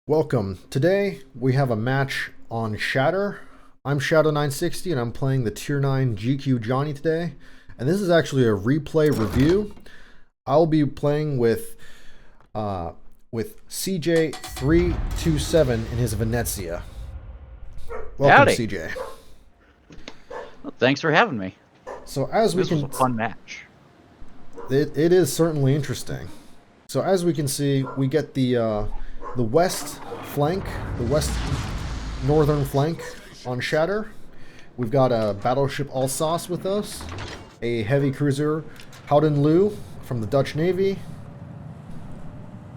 Welcome. Today we have a match on Shatter. I'm Shadow960 and I'm playing the Tier 9 GQ Johnny today. And this is actually a replay review. I'll be playing with CJ327 in his Venezia. Welcome, Howdy. CJ. Well, thanks for having me. So as we This can, was a fun match. it is certainly interesting. So as we can see, we get the west flank, the west northern flank on Shatter. We've got a battleship Alsace with us, a heavy cruiser Houden Lu from the Dutch Navy.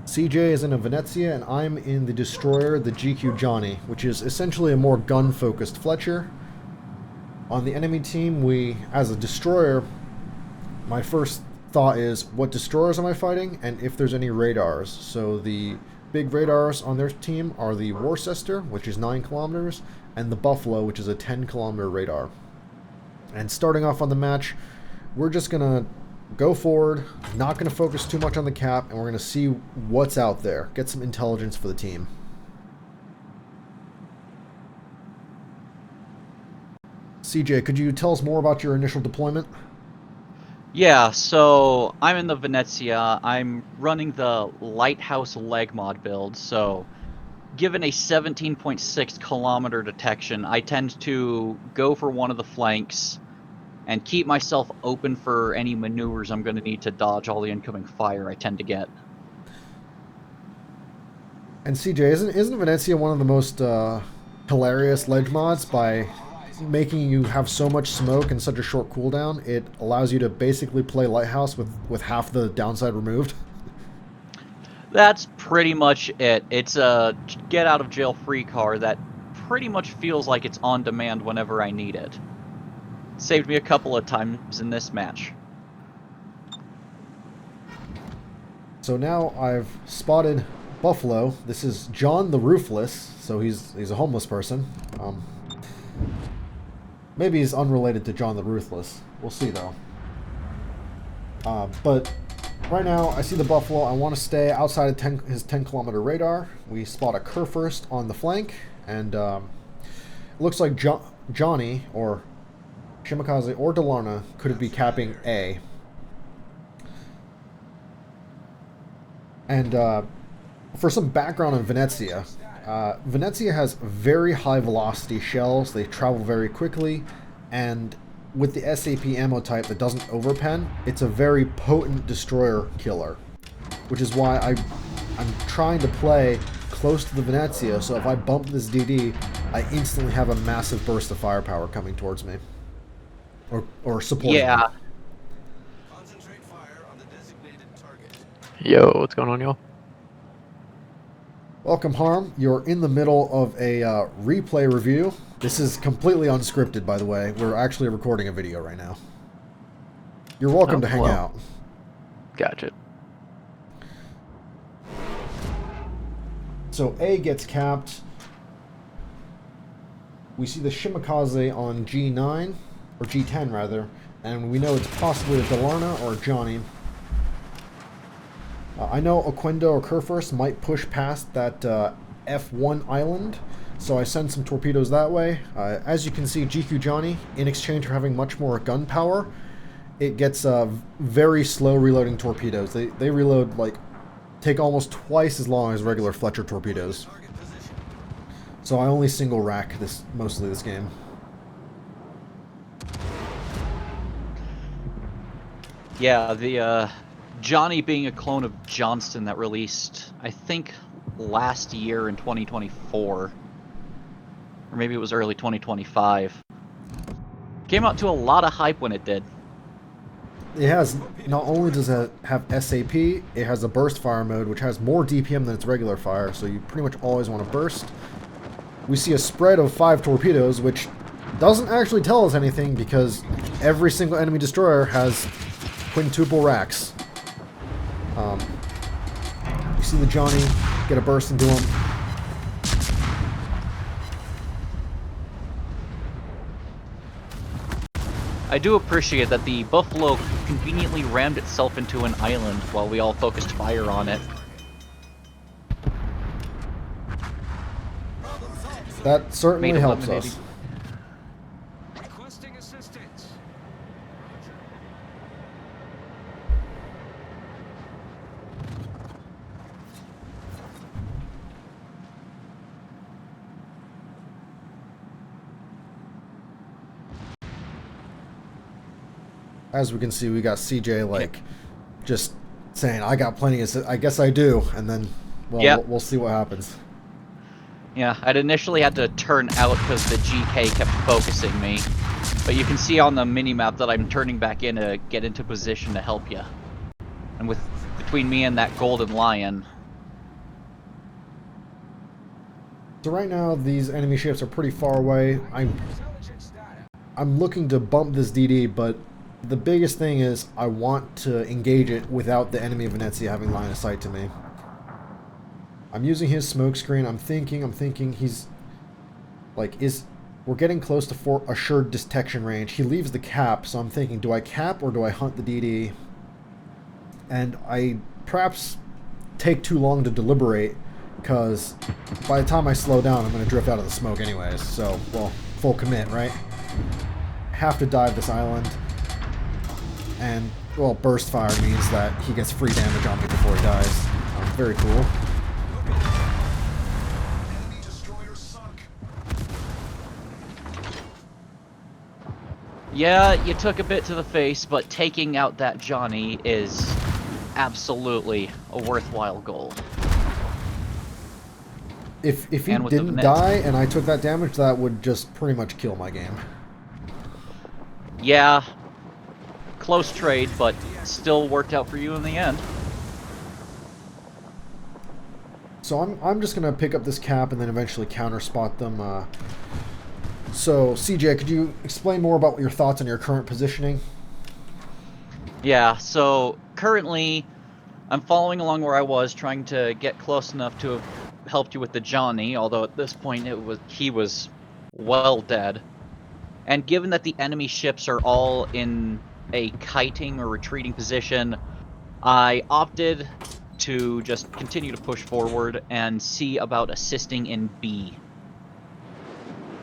CJ is in a Venezia, and I'm in the destroyer, the GQ Johnny, which is essentially a more gun-focused Fletcher. On the enemy team, as a destroyer, my first thought is, what destroyers am I fighting, and if there's any radars. So the big radars on their team are the Worcester, which is 9 kilometers, and the Buffalo, which is a 10-kilometer radar. And starting off on the match, we're just going to go forward, not going to focus too much on the cap, and we're going to see what's out there. Get some intelligence for the team. CJ, could you tell us more about your initial deployment? Yeah, so I'm in the Venezia. I'm running the Lighthouse leg mod build, so given a 17.6 kilometer detection, I tend to go for one of the flanks and keep myself open for any maneuvers I'm going to need to dodge all the incoming fire I tend to get. And CJ, isn't Venezia one of the most hilarious ledge mods by making you have so much smoke and such a short cooldown? It allows you to basically play Lighthouse with half the downside removed. That's pretty much it. It's a get out of jail free card that pretty much feels like it's on demand whenever I need it. Saved me a couple of times in this match. So now I've spotted Buffalo. This is John the Roofless, so he's a homeless person. Maybe he's unrelated to John the Ruthless. We'll see, though. But right now, I see the Buffalo. I want to stay outside of his 10-kilometer radar. We spot a Kurfürst on the flank, and it looks like Johnny, or Shimakaze, or Delarna could be capping A. And for some background on Venezia, Venezia has very high velocity shells. They travel very quickly, and with the SAP ammo type that doesn't overpen, it's a very potent destroyer killer, which is why I'm trying to play close to the Venezia, so if I bump this DD, I instantly have a massive burst of firepower coming towards me, or supporting me. Concentrate fire on the designated target. Yo, what's going on, y'all? Welcome, Harm. You're in the middle of a replay review. This is completely unscripted, by the way. We're actually recording a video right now. You're welcome to hang out. Gotcha. So A gets capped. We see the Shimakaze on G9, or G10 rather, and we know it's possibly a Delarna or a Johnny. I know Oquendo or Kurfürst might push past that F1 island, so I send some torpedoes that way. As you can see, GQ Johnny, in exchange for having much more gun power, it gets very slow reloading torpedoes. They reload, take almost twice as long as regular Fletcher torpedoes. So I only single rack mostly this game. Yeah, the Johnny being a clone of Johnston that released, I think, last year in 2024. Or maybe it was early 2025. Came out to a lot of hype when it did. It has, not only does it have SAP, it has a burst fire mode, which has more DPM than its regular fire, so you pretty much always want to burst. We see a spread of 5 torpedoes, which doesn't actually tell us anything because every single enemy destroyer has quintuple racks. You see the Johnny get a burst into him. I do appreciate that the Buffalo conveniently rammed itself into an island while we all focused fire on it. That certainly Made helps eliminating- us. Requesting assistance. As we can see, we got CJ like just saying, "I got plenty of. I guess I do," and then, well, Yeah. we'll see what happens. Yeah, I'd initially had to turn out because the GK kept focusing me. But you can see on the minimap that I'm turning back in to get into position to help you. And with between me and that golden lion, So right now, these enemy ships are pretty far away. Intelligence data. I'm looking to bump this DD, but the biggest thing is I want to engage it without the enemy of Venezia having line of sight to me. I'm using his smoke screen. I'm thinking he's like, we're getting close to assured detection range. He leaves the cap, so I'm thinking, do I cap or do I hunt the DD? And I perhaps take too long to deliberate, because by the time I slow down, I'm going to drift out of the smoke anyways. So, well, full commit, right? Have to dive this island. And, well, burst fire means that he gets free damage on me before he dies. Very cool. Enemy destroyer sunk. yeah, you took a bit to the face, but taking out that Johnny is absolutely a worthwhile goal. If he And with the didn't Venezia. die and I took that damage, that would just pretty much kill my game. Yeah, close trade, but still worked out for you in the end. So I'm just gonna pick up this cap and then eventually counter spot them. So CJ, could you explain more about your thoughts on your current positioning? Yeah, so currently I'm following along where I was, trying to get close enough to have helped you with the Johnny, although at this point he was well dead. And given that the enemy ships are all in a kiting or retreating position, I opted to just continue to push forward and see about assisting in B.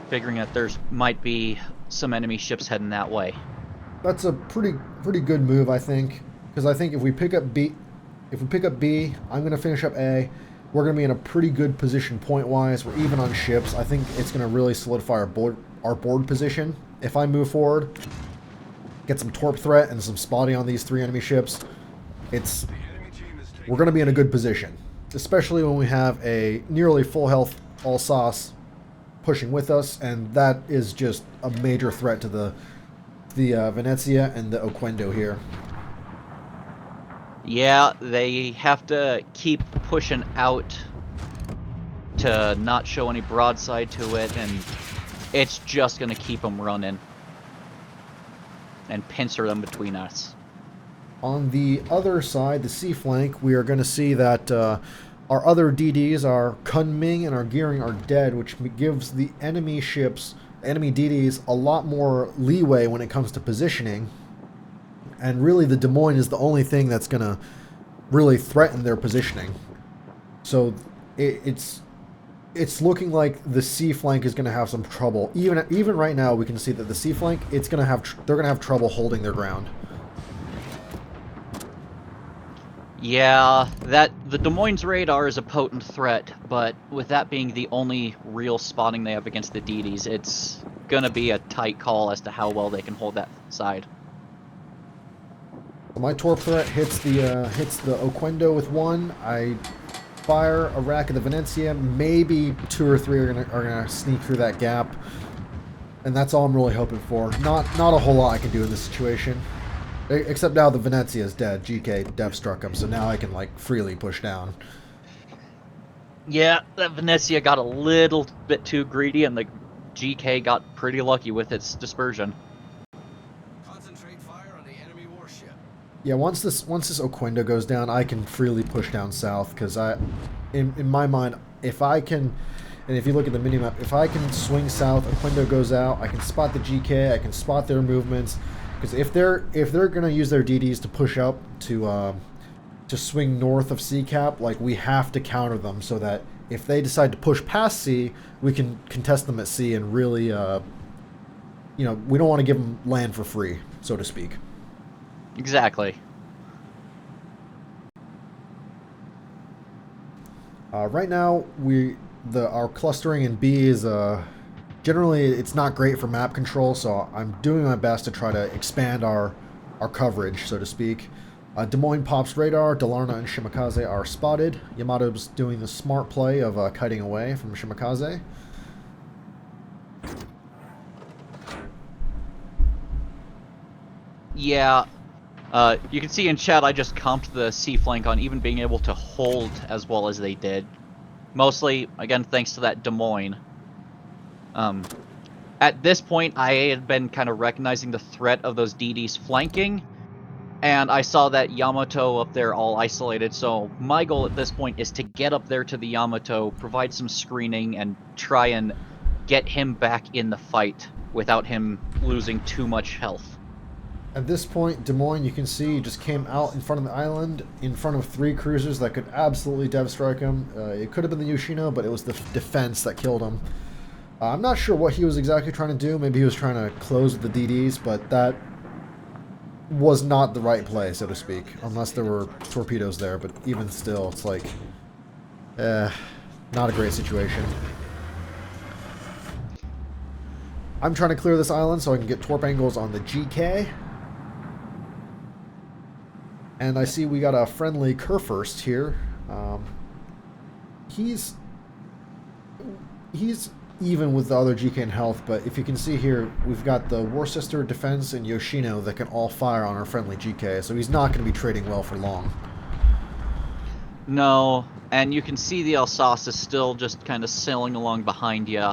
Figuring that there's might be some enemy ships heading that way. That's a pretty good move, I think, because I think if we pick up B, I'm gonna finish up A. We're gonna be in a pretty good position point wise. We're even on ships. I think it's gonna really solidify our board position. If I move forward, get some torp threat and some spotting on these 3 enemy ships, we're gonna be in a good position, especially when we have a nearly full health all sauce pushing with us, and that is just a major threat to the Venezia and the Oquendo here. Yeah, they have to keep pushing out to not show any broadside to it, and it's just going to keep them running and pincer them between us. On the other side, the sea flank, we are going to see that our other DDs, our Kunming and our Gearing, are dead, which gives the enemy ships, enemy DDs, a lot more leeway when it comes to positioning. And really, the Des Moines is the only thing that's going to really threaten their positioning. So it's looking like the sea flank is going to have some trouble. Even right now, we can see that the sea flank, they're going to have trouble holding their ground. Yeah, the Des Moines radar is a potent threat, but with that being the only real spotting they have against the DDs, it's gonna be a tight call as to how well they can hold that side. My torp threat hits the Oquendo with 1. I fire a rack of the Venezia. Maybe 2 or 3 are gonna sneak through that gap, and that's all I'm really hoping for. Not a whole lot I can do in this situation, except now the Venezia is dead. GK def struck him, so now I can like freely push down. Yeah, that Venezia got a little bit too greedy, and the GK got pretty lucky with its dispersion. Concentrate fire on the enemy warship. Yeah, once this Oquendo goes down, I can freely push down south, because in my mind, if I can, and if you look at the minimap, if I can swing south, Oquendo goes out, I can spot the GK, I can spot their movements, because if they're gonna use their DDs to push up to swing north of C cap, like, we have to counter them so that if they decide to push past C, we can contest them at C and really, we don't want to give them land for free, so to speak. Exactly. Right now, our clustering in B is generally it's not great for map control, so I'm doing my best to try to expand our coverage, so to speak. Des Moines pops radar, Dalarna and Shimakaze are spotted. Yamato's doing the smart play of kiting away from Shimakaze. Yeah. You can see in chat I just comped the C flank on even being able to hold as well as they did. Mostly, again, thanks to that Des Moines. At this point, I had been kind of recognizing the threat of those DDs flanking, and I saw that Yamato up there all isolated, so my goal at this point is to get up there to the Yamato, provide some screening, and try and get him back in the fight without him losing too much health. At this point, Des Moines, you can see, just came out in front of the island, in front of 3 cruisers that could absolutely dev strike him. It could have been the Yoshino, but it was the defense that killed him. I'm not sure what he was exactly trying to do. Maybe he was trying to close with the DDs, but that was not the right play, so to speak, unless there were torpedoes there. But even still, it's like, not a great situation. I'm trying to clear this island so I can get torp angles on the GK. And I see we got a friendly Kurfürst here. He's even with the other GK in health, but if you can see here, we've got the Worcester, Defense, and Yoshino that can all fire on our friendly GK, so he's not going to be trading well for long. No, and you can see the Alsace is still just kind of sailing along behind you.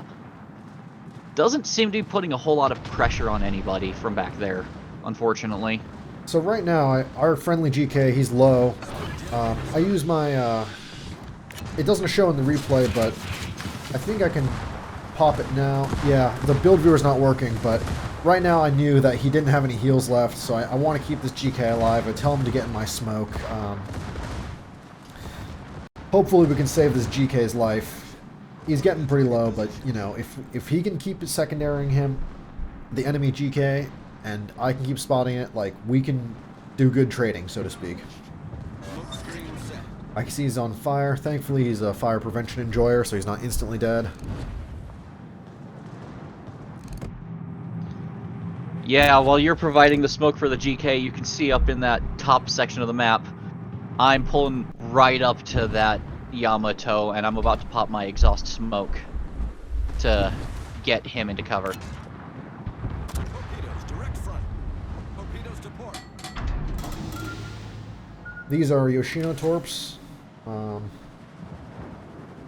Doesn't seem to be putting a whole lot of pressure on anybody from back there, unfortunately. So right now, our friendly GK, he's low. I use my... it doesn't show in the replay, but I think I can pop it now. Yeah, the build viewer's not working, but right now I knew that he didn't have any heals left, so I want to keep this GK alive. I tell him to get in my smoke. Hopefully we can save this GK's life. He's getting pretty low, but, if he can keep secondarying him, the enemy GK, and I can keep spotting it, like, we can do good trading, so to speak. I can see he's on fire. Thankfully, he's a fire prevention enjoyer, so he's not instantly dead. Yeah, while you're providing the smoke for the GK, you can see up in that top section of the map, I'm pulling right up to that Yamato, and I'm about to pop my exhaust smoke to get him into cover. Torpedoes, direct front. Torpedoes to port. These are Yoshino torps.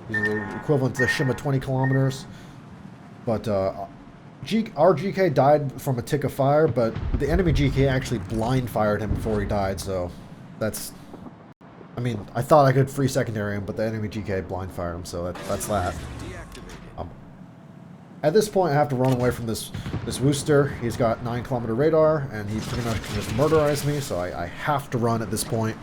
These are equivalent to the Shima 20 kilometers. But our GK died from a tick of fire, but the enemy GK actually blind fired him before he died, so that's... I mean, I thought I could free secondary him, but the enemy GK blind fired him, so that's that. At this point, I have to run away from this Worcester. He's got 9-kilometer radar, and he pretty much can just murderize me, so I have to run at this point.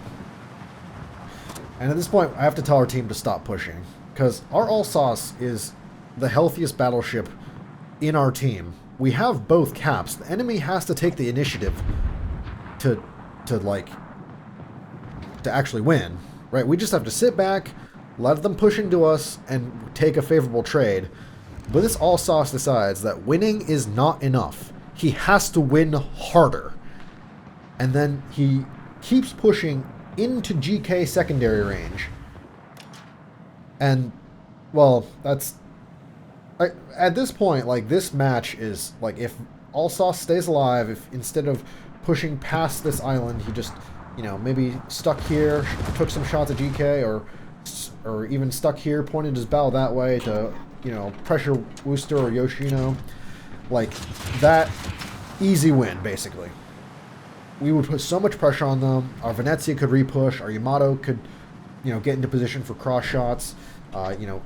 And at this point, I have to tell our team to stop pushing, because our Alsace is the healthiest battleship in our team. We have both caps. The enemy has to take the initiative to actually win, right? We just have to sit back, let them push into us, and take a favorable trade. But this Alsace decides that winning is not enough. He has to win harder. And then he keeps pushing into GK secondary range. And, well, that's... at this point, like, this match is, like, if Alsace stays alive, if instead of pushing past this island, he just... maybe stuck here, took some shots at GK, or even stuck here, pointed his bow that way to, pressure Worcester or Yoshino. Like, that, easy win, basically. We would put so much pressure on them. Our Venezia could repush. Our Yamato could, get into position for cross shots. Yamato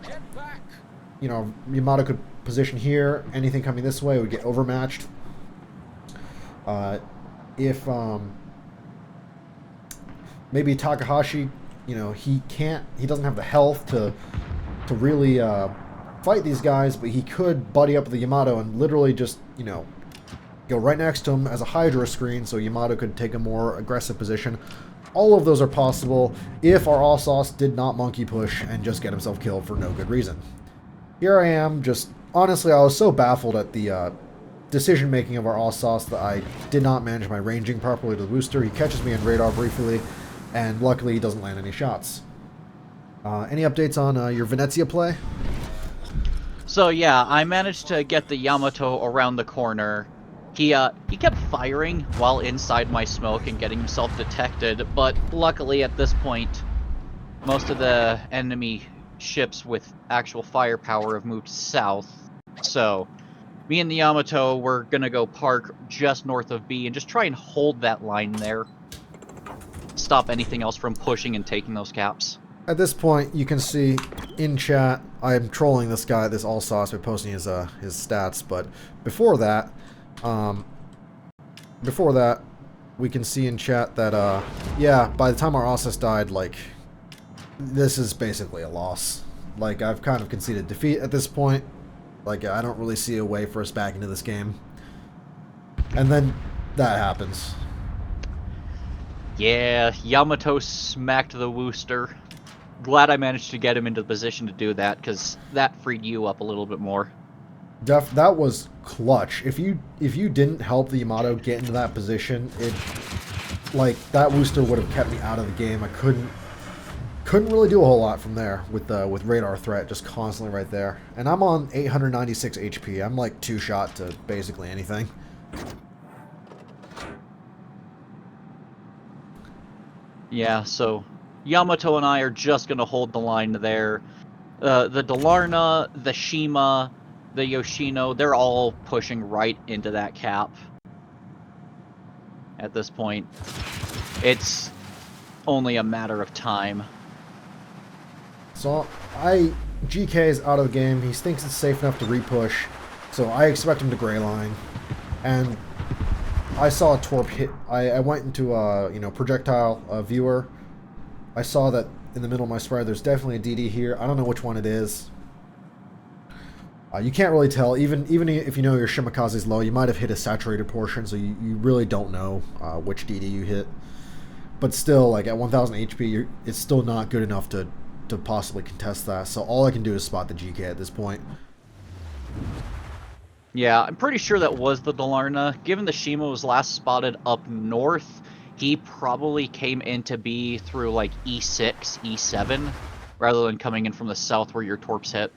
could position here. Anything coming this way would get overmatched. If, maybe Takahashi, he doesn't have the health to to really fight these guys, but he could buddy up with the Yamato and literally just, you know, go right next to him as a Hydra screen so Yamato could take a more aggressive position. All of those are possible if our All-Sauce did not monkey push and just get himself killed for no good reason. Here I am, just, honestly, I was so baffled at the decision-making of our All-Sauce that I did not manage my ranging properly to the booster. He catches me in radar briefly, and luckily he doesn't land any shots. Any updates on your Venezia play? So yeah, I managed to get the Yamato around the corner. He kept firing while inside my smoke and getting himself detected, but luckily at this point, most of the enemy ships with actual firepower have moved south. So me and the Yamato were gonna go park just north of B and just try and hold that line there. Stop anything else from pushing and taking those caps. At this point, you can see in chat, I'm trolling this guy, this All-Sauce, by posting his stats, but before that, we can see in chat that, yeah, by the time our All-Sauce died, like, this is basically a loss. Like, I've kind of conceded defeat at this point. Like, I don't really see a way for us back into this game. And then, that happens. Yeah, Yamato smacked the Wooster. Glad I managed to get him into the position to do that, because that freed you up a little bit more. That was clutch. If you didn't help the Yamato get into that position, like, that Wooster would have kept me out of the game. I couldn't really do a whole lot from there with radar threat just constantly right there. And I'm on 896 HP. I'm like 2-shot to basically anything. Yeah, so Yamato and I are just going to hold the line there. The Dalarna, the Shima, the Yoshino, they're all pushing right into that cap. At this point, it's only a matter of time. So GK is out of the game. He thinks it's safe enough to repush, so I expect him to gray line. And I saw a Torp hit. I went into a projectile viewer. I saw that in the middle of my spray there's definitely a DD here. I don't know which one it is. You can't really tell. Even if you know your Shimikaze's low, you might have hit a saturated portion, so you really don't know which DD you hit. But still, like at 1000 HP, it's still not good enough to possibly contest that. So all I can do is spot the GK at this point. Yeah, I'm pretty sure that was the Dalarna. Given the Shima was last spotted up north, he probably came into B through like E6, E7, rather than coming in from the south where your Torps hit.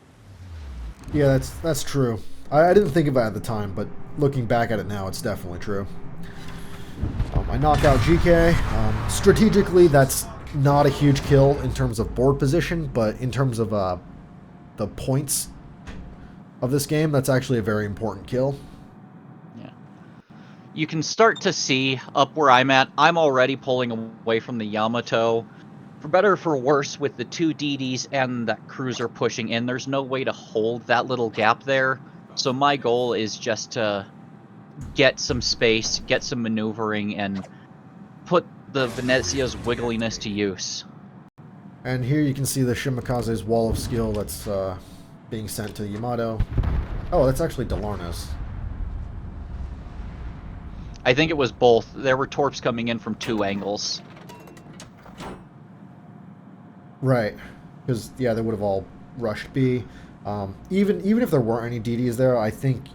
Yeah, that's true. I didn't think about it at the time, but looking back at it now, it's definitely true. I knock out GK. Strategically, that's not a huge kill in terms of board position, but in terms of the points of this game, that's actually a very important kill. Yeah. You can start to see up where I'm at, I'm already pulling away from the Yamato. For better or for worse, with the two DDs and that cruiser pushing in, there's no way to hold that little gap there. So my goal is just to get some space, get some maneuvering, and put the Venezia's wiggliness to use. And here you can see the Shimikaze's wall of skill that's being sent to Yamato. Oh, that's actually Dalarna's. I think it was both. There were Torps coming in from two angles. Right, because yeah, they would have all rushed B. Even if there weren't any DDs there, I think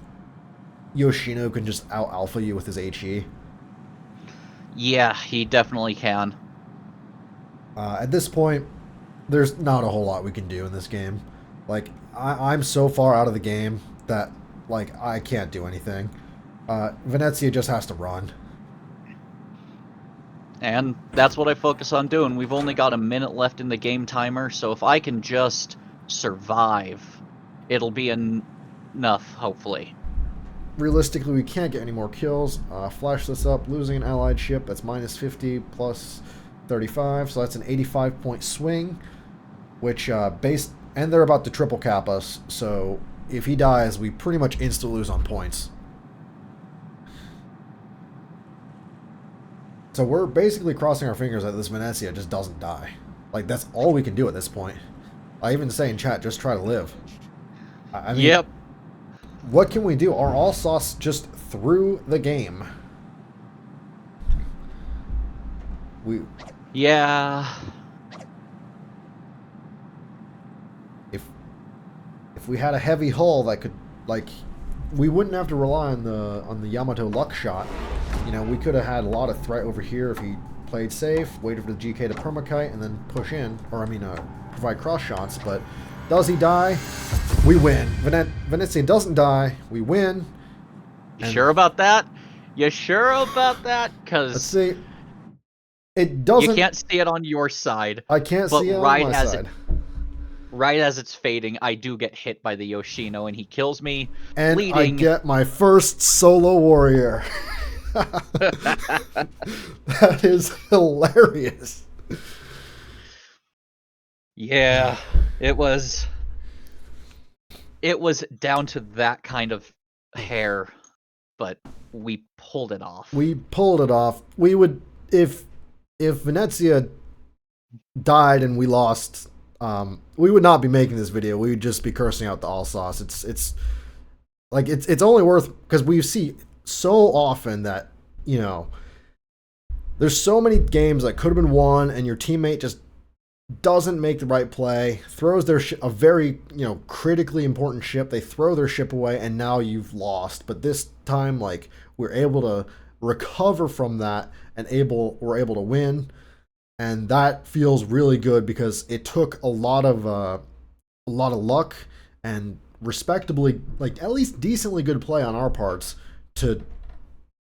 Yoshino can just out alpha you with his HE. Yeah, he definitely can. At this point, there's not a whole lot we can do in this game. Like I'm so far out of the game that like I can't do anything. Venezia just has to run. And that's what I focus on doing. We've only got a minute left in the game timer, so if I can just survive, it'll be enough, hopefully. Realistically, we can't get any more kills. Flash this up. Losing an allied ship, that's minus 50 plus 35, so that's an 85-point swing, which and they're about to triple cap us, so if he dies, we pretty much insta lose on points. So we're basically crossing our fingers that this Venezia just doesn't die. Like, that's all we can do at this point. I even say in chat, just try to live. I mean, Yep. what can we do? Our all sauce just threw the game. Yeah. If we had a heavy hull that could, like, we wouldn't have to rely on the Yamato luck shot. You know, we could have had a lot of threat over here if he played safe, waited for the GK to permakite, and then push in, or I mean, provide cross shots. But does he die? We win. Venezia doesn't die. We win. You sure about that? You sure about that? Let's Because see. It you doesn't. can't see it on your side. I can't but see it on my side. Right as it's fading, I do get hit by the Yoshino, and he kills me, And bleeding. I get my first solo warrior. That is hilarious. Yeah, it was down to that kind of hair, but we pulled it off. We pulled it off. We would, if Venezia died and we lost, we would not be making this video. We would just be cursing out the all sauce. It's only worth, because we see so often that, you know, there's so many games that could have been won and your teammate just doesn't make the right play, throws their a very, you know, critically important ship. They throw their ship away and now you've lost. But this time, like, we're able to recover from that and we're able to win. And that feels really good because it took a lot of luck and respectably, like, at least decently good play on our parts to,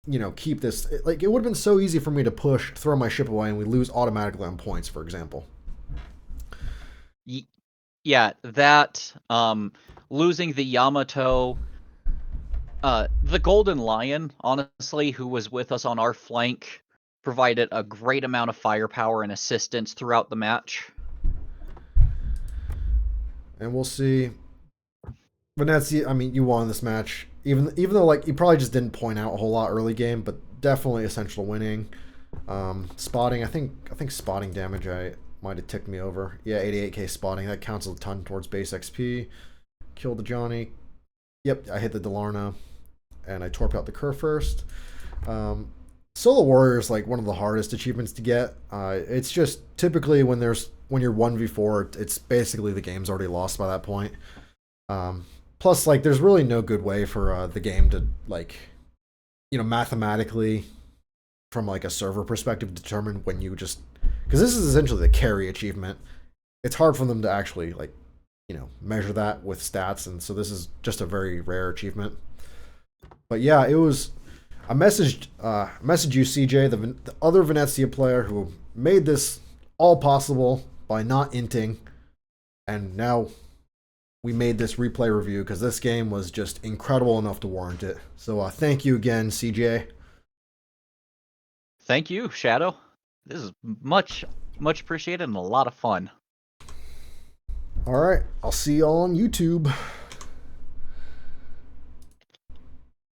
you know, keep this. Like, it would have been so easy for me to throw my ship away and we lose automatically on points, for example. Yeah, that, losing the Yamato, the Golden Lion, honestly, who was with us on our flank, provided a great amount of firepower and assistance throughout the match. And we'll see. Venezia, I mean, you won this match, even though, like, you probably just didn't point out a whole lot early game, but definitely essential winning. Spotting, I think spotting damage might have ticked me over. Yeah, 88k spotting, that counts a ton towards base XP. Killed the Johnny. Yep, I hit the Delarna, and I torped out the Kerr first. Solo Warrior is like one of the hardest achievements to get. It's just typically when you're 1v4, it's basically the game's already lost by that point. Plus, like, there's really no good way for the game to, like, you know, mathematically, from, like, a server perspective, determine when you just, because this is essentially the carry achievement. It's hard for them to actually, like, you know, measure that with stats, and so this is just a very rare achievement. But yeah, it was. I messaged you, CJ, the other Venezia player who made this all possible by not inting, and now we made this replay review because this game was just incredible enough to warrant it. So thank you again, CJ. Thank you, Shadow. This is much appreciated and a lot of fun. All right, I'll see y'all on YouTube.